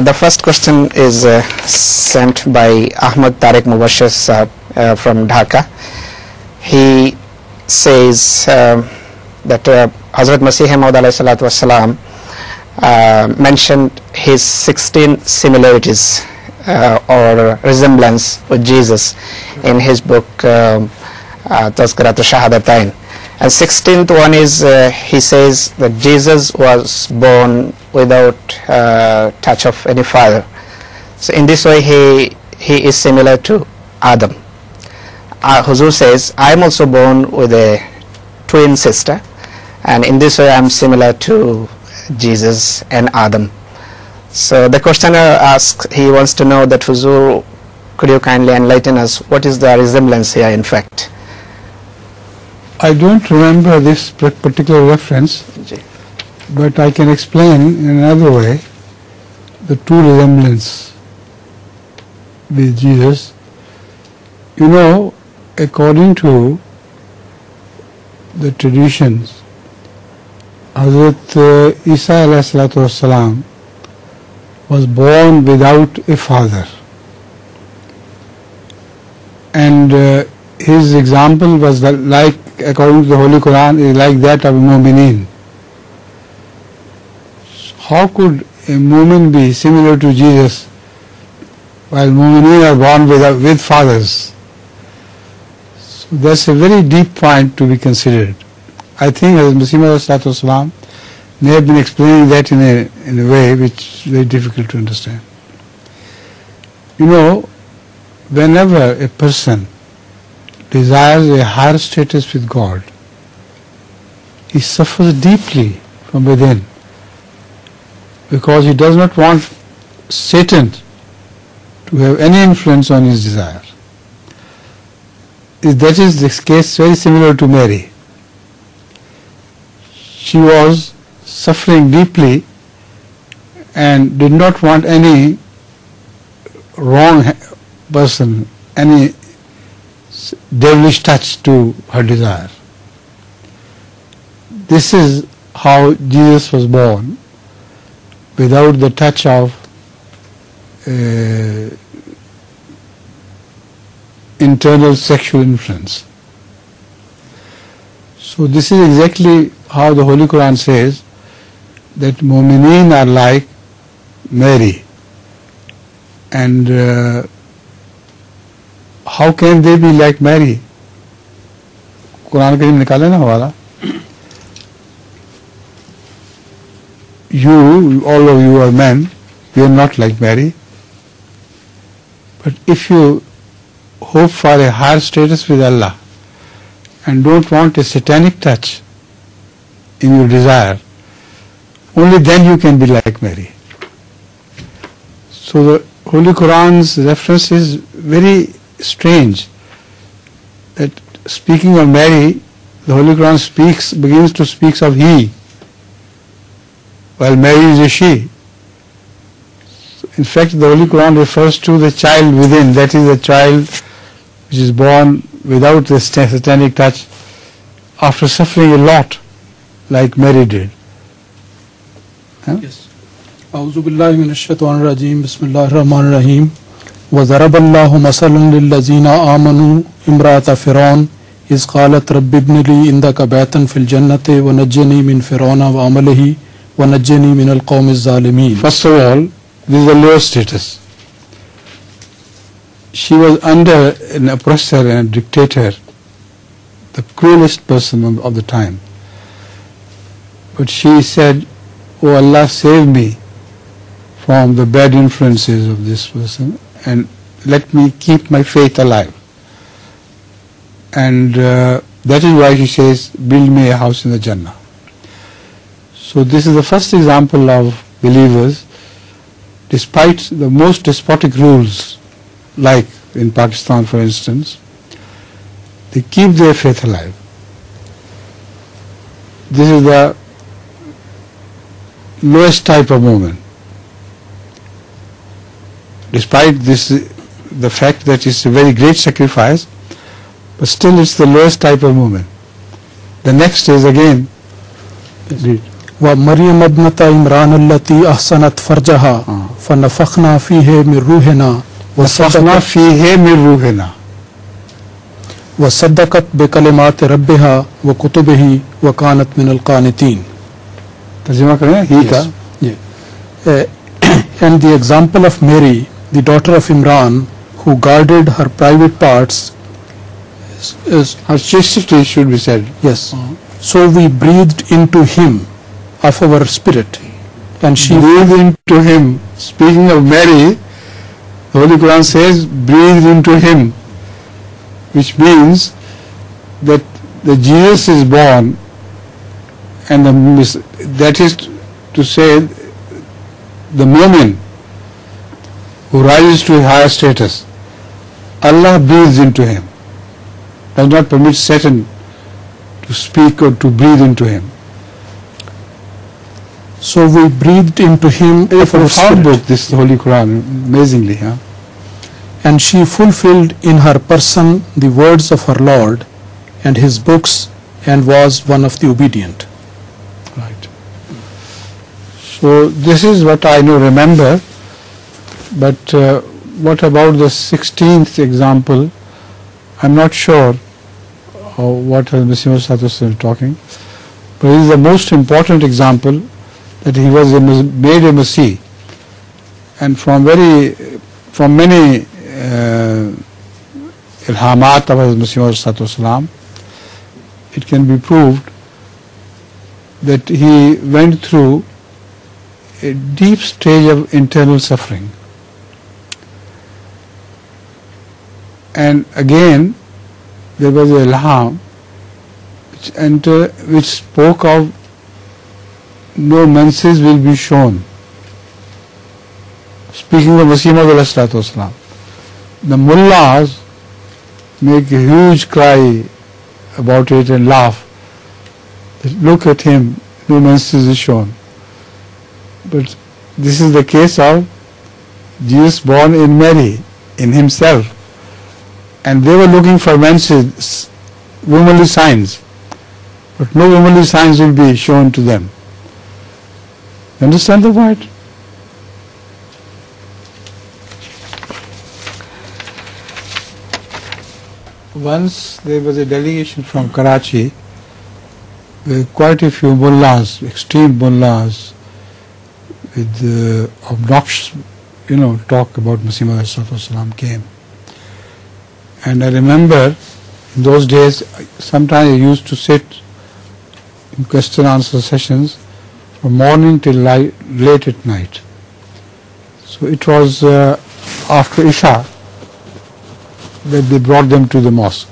The first question is sent by Ahmad from Dhaka. He says that Hazrat Masih Maud alayhi salatu wassalam mentioned his 16 similarities or resemblance with Jesus in his book Tazkirat al-Shahadatain. And 16th one is he says that Jesus was born without touch of any father. So in this way he is similar to Adam. Huzur says, I am also born with a twin sister, and in this way I am similar to Jesus and Adam. So the questioner asks, he wants to know that Huzur, could you kindly enlighten us, what is the resemblance here in fact? I don't remember this particular reference, but I can explain in another way the two resemblance with Jesus. You know, according to the traditions, Hazrat Isa alayhi salatu wassalam was born without a father, and his example was like, according to the Holy Quran, is like that of Mu'mineen. How could a Mu'min be similar to Jesus while Mu'mineen are born with fathers? So that's a very deep point to be considered. I think Hazrat Masih may have been explaining that in a way which is very difficult to understand. You know, whenever a person desires a higher status with God, he suffers deeply from within, because he does not want Satan to have any influence on his desire. That is the case very similar to Mary. She was suffering deeply and did not want any wrong person, any devilish touch to her desire. This is how Jesus was born, without the touch of internal sexual influence. So this is exactly how the Holy Quran says that Mu'mineen are like Mary. And how can they be like Mary? Quran Kareem nikale na hawala. You, all of you are men, you are not like Mary. But if you hope for a higher status with Allah and don't want a satanic touch in your desire, only then you can be like Mary. So the Holy Quran's reference is very strange, that speaking of Mary, the Holy Quran begins to speak of he, while Mary is a she. In fact, the Holy Quran refers to the child within, that is the child which is born without the satanic touch, after suffering a lot, like Mary did. Yes. أعوذ بالله من الشيطان الرجيم بسم الله الرحمن الرحيم وضرب الله مثلا للذين آمنوا امرأة فرعون إذ قالت رب ابن لي عندك بيتا في الجنة ونجني من فرعون وعمله ونجني من القوم الظالمين. First of all, this is the lower status. She was under an oppressor and a dictator, the cruelest person of the time. But she said, "Oh Allah, save me from the bad influences of this person and let me keep my faith alive." And that is why she says, "Build me a house in the Jannah." So this is the first example of believers, despite the most despotic rules, like in Pakistan for instance, they keep their faith alive. This is the lowest type of movement. Despite this, the fact that it's a very great sacrifice, but still it's the lowest type of movement. The next is again. ومریم ابنۃ Imran التی احسنت فرجہا فنفخنا فیہ من روحنا وَصَفْنَا فِيهِ مِن رُوحِنَا. وصدقت بکلمات ربہا وکتبہ وکانت من القانتین. ترجمہ کریں ہی کا. And the example of Mary, the daughter of Imran, who guarded her private parts, is Her chastity should be said. yes. So we breathed into him of our spirit, and she Breathed into him. Speaking of Mary, the Holy Quran says, breathed into him, which means that the Jesus is born, and that is to say, the mu'min who rises to a higher status, Allah breathes into him, does not permit Satan to speak or to breathe into him. So we breathed into him A of our profound spirit, book, this Holy Quran, amazingly, huh? and she fulfilled in her person the words of her Lord and his books, and was one of the obedient. Right. So this is what I know, remember, but what about the 16th example? I'm not sure what Mr. is talking, but it is the most important example, that he was made a Masih, and from many ilhamat of Mr. it can be proved that he went through a deep stage of internal suffering. And again, there was a ilham which spoke of no menses will be shown. Speaking of Masih Maud alayhi salatu wasalam, the mullahs make a huge cry about it and laugh. Look at him, no menses is shown. But this is the case of Jesus born in Mary, in himself. And they were looking for menses, womanly signs. But no womanly signs will be shown to them. You understand the point? Once there was a delegation from Karachi with quite a few mullahs, extreme mullahs, with obnoxious, talk about Masih Maud alayhi salatu wasalam came. And I remember in those days, sometimes I used to sit in question answer sessions from morning till late at night. So it was after Isha that they brought them to the mosque.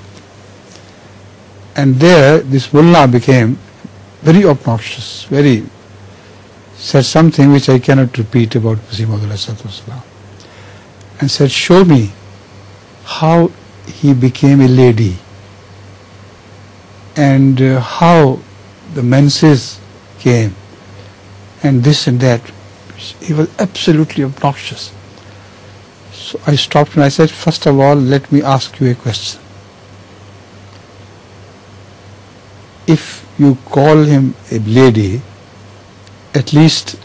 And there this mullah became very obnoxious, said something which I cannot repeat about Masih Maud alayhi salatu wasalam, and said, show me how he became a lady and how the menses came and this and that. He was absolutely obnoxious. So I stopped and I said, first of all, let me ask you a question. If you call him a lady, at least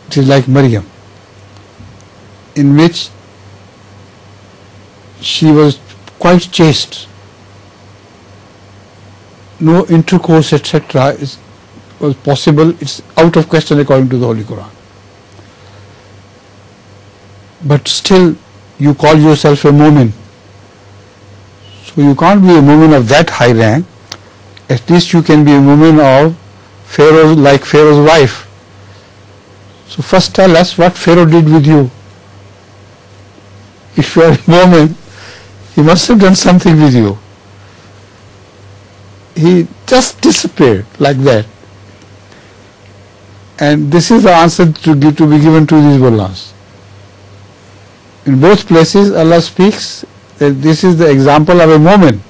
it is like Maryam, in which she was quite chaste, no intercourse, etc. was possible. It's out of question according to the Holy Quran. But still, you call yourself a mu'min. So you can't be a mu'min of that high rank. At least you can be a mu'min of Pharaoh, like Pharaoh's wife. So first tell us what Pharaoh did with you. If you are a mu'min, he must have done something with you. He just disappeared like that. And this is the answer to be given to these mullahs. In both places, Allah speaks that this is the example of a mu'min.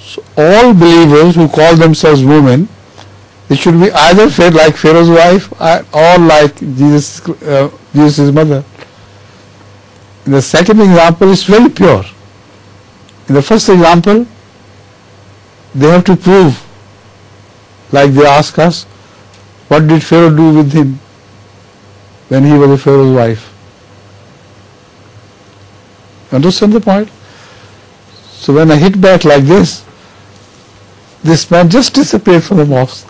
So all believers who call themselves mu'min, they should be either like Pharaoh's wife or like Jesus' mother. The second example is very pure. In the first example, they have to prove, like they ask us, What did Pharaoh do with him when he was a Pharaoh's wife? Understand the point? So when I hit back like this man just disappeared from the mosque.